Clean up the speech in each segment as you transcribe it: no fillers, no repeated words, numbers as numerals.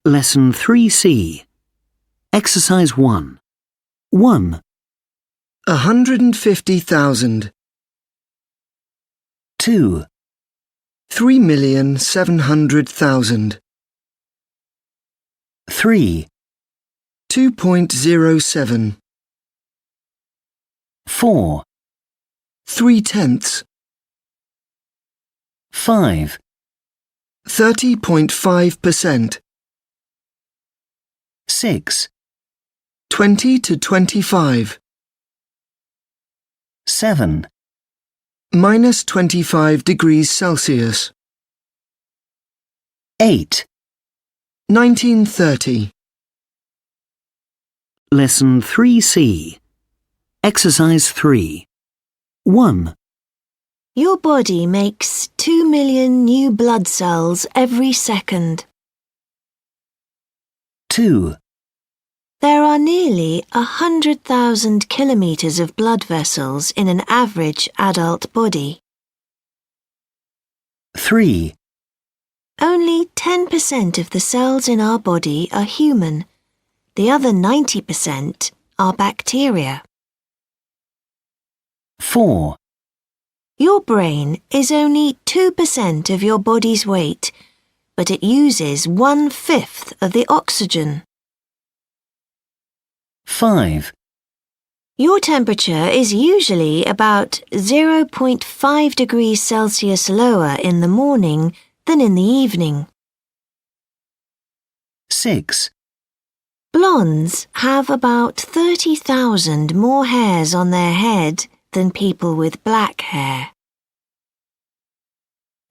Lesson 3C. Exercise 1. 1, 150,000. 2, 3,700,000. 3, 2.07. 4, 3/10. 5, 30.5%. 6, 20 to 25. 7, Minus 25 degrees Celsius. 8. 1930. Lesson 3C. Exercise 3. 1, Your body makes 2 million new blood cells every second. 2, There are nearly 100,000 kilometers of blood vessels in an average adult body. 3, Only 10% of the cells in our body are human. The other 90% are bacteria. 4, Your brain is only 2% of your body's weight, but it uses 1/5 of the oxygen. 5, Your temperature is usually about 0.5 degrees Celsius lower in the morning than in the evening. 6, Blondes have about 30,000 more hairs on their head than people with black hair.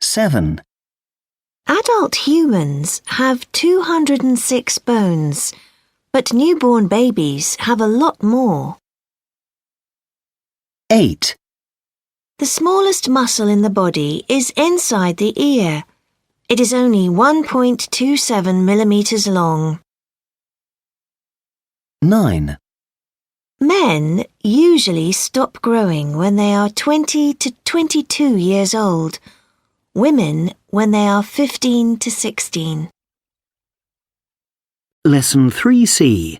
7, Adult humans have 206 bones, but newborn babies have a lot more. 8, The smallest muscle in the body is inside the ear. It is only 1.27 millimeters long. 9, Men usually stop growing when they are 20 to 22 years old. Women when they are 15 to 16. Lesson 3C.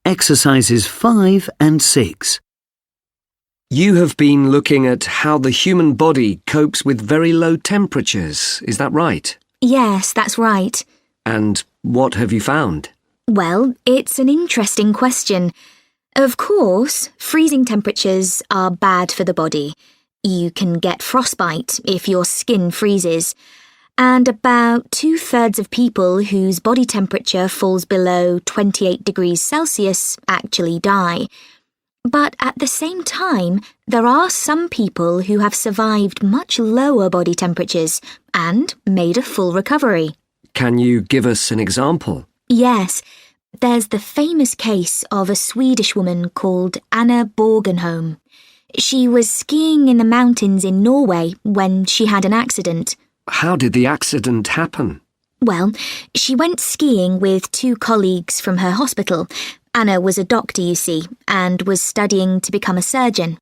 Exercises 5 and 6. You have been looking at how the human body copes with very low temperatures, is that right? Yes, that's right. And what have you found? Well, it's an interesting question. Of course, freezing temperatures are bad for the body. You can get frostbite if your skin freezes. And about 2/3 of people whose body temperature falls below 28 degrees Celsius actually die. But at the same time, there are some people who have survived much lower body temperatures and made a full recovery. Can you give us an example? Yes, there's the famous case of a Swedish woman called Anna Borgenholm. She was skiing in the mountains in Norway when she had an accident. How did the accident happen? Well, she went skiing with 2 colleagues from her hospital. Anna was a doctor, you see, and was studying to become a surgeon.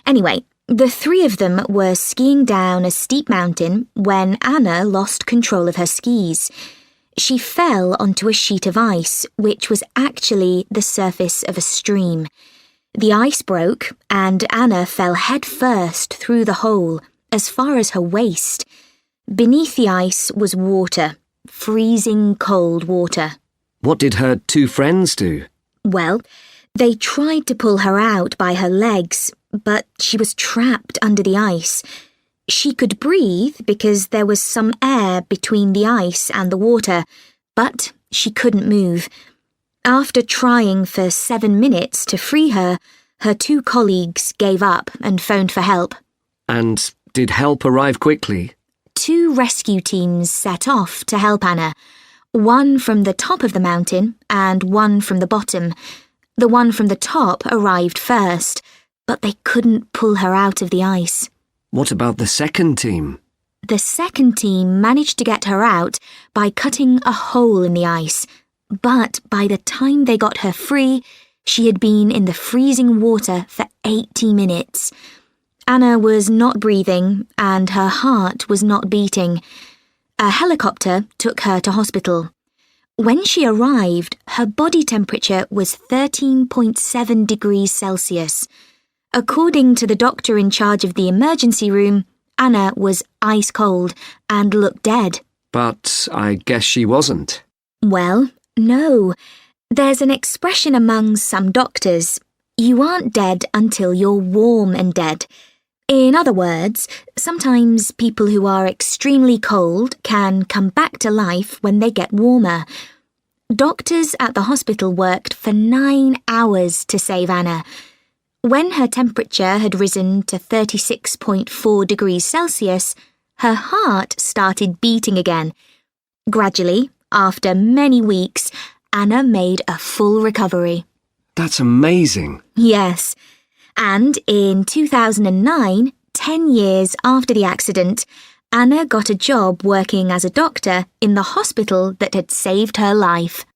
Anyway, the 3 of them were skiing down a steep mountain when Anna lost control of her skis. She fell onto a sheet of ice, which was actually the surface of a stream. The ice broke, and Anna fell head first through the hole, as far as her waist. Beneath the ice was water, freezing cold water. What did her 2 friends do? Well, they tried to pull her out by her legs, but she was trapped under the ice. She could breathe because there was some air between the ice and the water, but she couldn't move. After trying for 7 minutes to free her, her 2 colleagues gave up and phoned for help. And did help arrive quickly? 2 rescue teams set off to help Anna. One from the top of the mountain and one from the bottom. The one from the top arrived first, but they couldn't pull her out of the ice. What about the second team? The second team managed to get her out by cutting a hole in the ice, but by the time they got her free, she had been in the freezing water for 80 minutes. Anna was not breathing and her heart was not beating. A helicopter took her to hospital. When she arrived, her body temperature was 13.7 degrees Celsius. According to the doctor in charge of the emergency room, Anna was ice cold and looked dead. But I guess she wasn't. Well, no. There's an expression among some doctors. You aren't dead until you're warm and dead. In other words, sometimes people who are extremely cold can come back to life when they get warmer. Doctors at the hospital worked for 9 hours to save Anna. When her temperature had risen to 36.4 degrees Celsius, her heart started beating again. Gradually, after many weeks, Anna made a full recovery. That's amazing. Yes. And in 2009, 10 years after the accident, Anna got a job working as a doctor in the hospital that had saved her life.